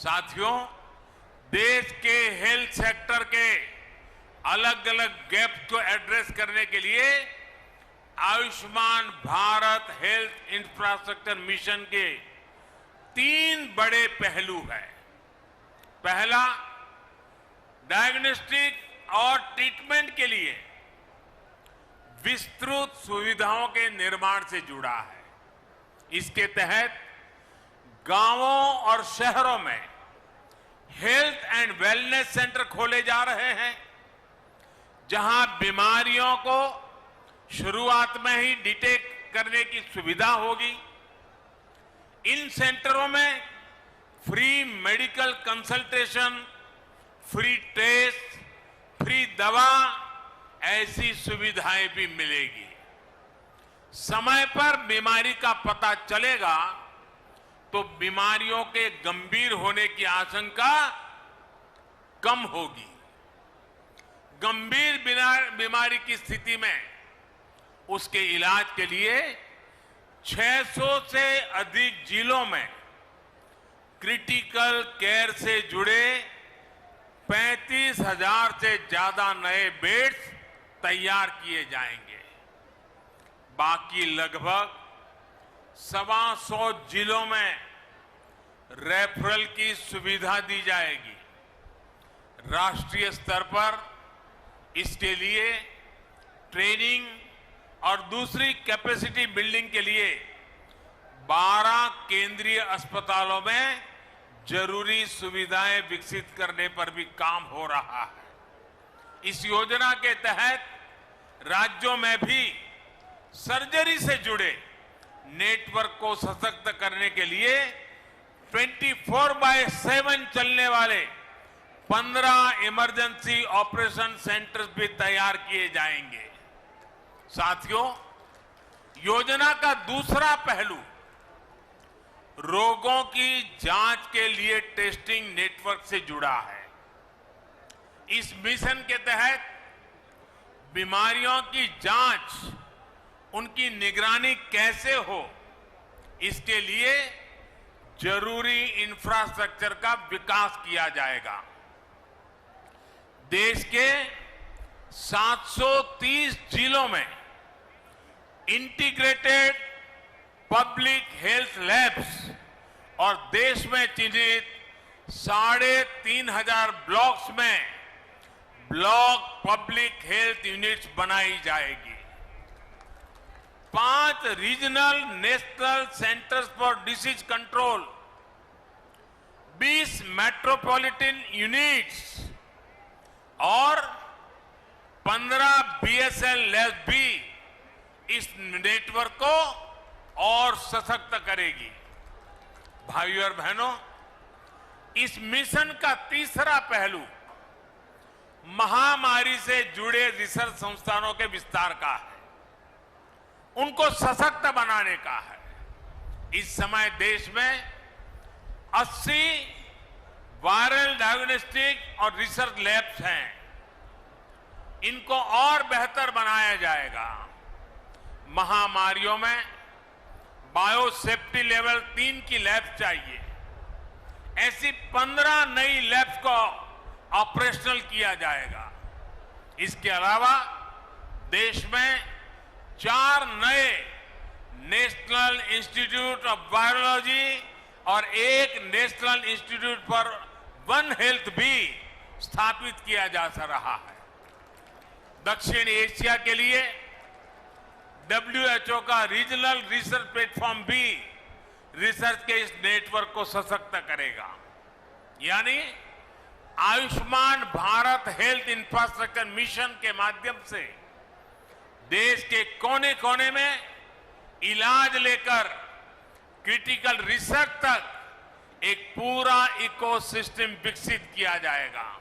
साथियों, देश के हेल्थ सेक्टर के अलग अलग गैप को एड्रेस करने के लिए Ayushman Bharat health infrastructure mission के 3 बड़े पहलू हैं। पहला, डायग्नोस्टिक और ट्रीटमेंट के लिए विस्तृत सुविधाओं के निर्माण से जुड़ा है। इसके तहत गांवों और शहरों में हेल्थ एंड वेलनेस सेंटर खोले जा रहे हैं, जहां बीमारियों को शुरुआत में ही डिटेक्ट करने की सुविधा होगी। इन सेंटरों में free medical consultation, free test, free दवा ऐसी सुविधाएं भी मिलेगी। समय पर बीमारी का पता चलेगा तो बीमारियों के गंभीर होने की आशंका कम होगी। गंभीर बीमारी की स्थिति में उसके इलाज के लिए 600 से अधिक जिलों में क्रिटिकल केयर से जुड़े 35,000 से ज्यादा नए बेड्स तैयार किए जाएंगे। बाकी लगभग 125 जिलों में रेफरल की सुविधा दी जाएगी। राष्ट्रीय स्तर पर इसके लिए ट्रेनिंग और दूसरी कैपेसिटी बिल्डिंग के लिए 12 केंद्रीय अस्पतालों में जरूरी सुविधाएं विकसित करने पर भी काम हो रहा है। इस योजना के तहत राज्यों में भी सर्जरी से जुड़े नेटवर्क को सशक्त करने के लिए 24/7 चलने वाले 15 इमरजेंसी ऑपरेशन सेंटर्स भी तैयार किए जाएंगे। साथियों, योजना का दूसरा पहलू रोगों की जांच के लिए टेस्टिंग नेटवर्क से जुड़ा है। इस मिशन के तहत बीमारियों की जांच, उनकी निगरानी कैसे हो, इसके लिए जरूरी इंफ्रास्ट्रक्चर का विकास किया जाएगा। देश के 730 जिलों में इंटीग्रेटेड पब्लिक हेल्थ लैब्स और देश में चिन्हित 3,500 ब्लॉक्स में ब्लॉक पब्लिक हेल्थ यूनिट्स बनाई जाएगी। 5 regional national centres for disease control, 20 metropolitan units और 15 बीएसएल लैब्स भी इस नेटवर्क को और सशक्त करेगी। भाइयों और बहनों, इस मिशन का तीसरा पहलू महामारी से जुड़े रिसर्च संस्थानों के विस्तार का है, उनको सशक्त बनाने का है। इस समय देश में 80 वायरल डायग्नोस्टिक और रिसर्च लैब्स हैं। इनको और बेहतर बनाया जाएगा। महामारियों में बायोसेफ्टी लेवल 3 की लैब चाहिए। ऐसी 15 नई लैब्स को ऑपरेशनल किया जाएगा। इसके अलावा देश में 4 नए नेशनल इंस्टीट्यूट ऑफ वायरोलॉजी और 1 national institute for one health भी स्थापित किया जा रहा है। दक्षिण एशिया के लिए WHO का रीजनल रिसर्च प्लेटफॉर्म भी रिसर्च के इस नेटवर्क को सशक्त करेगा। यानी Ayushman Bharat health infrastructure mission के माध्यम से देश के कोने कोने में इलाज लेकर क्रिटिकल रिसर्च तक एक पूरा इकोसिस्टम विकसित किया जाएगा।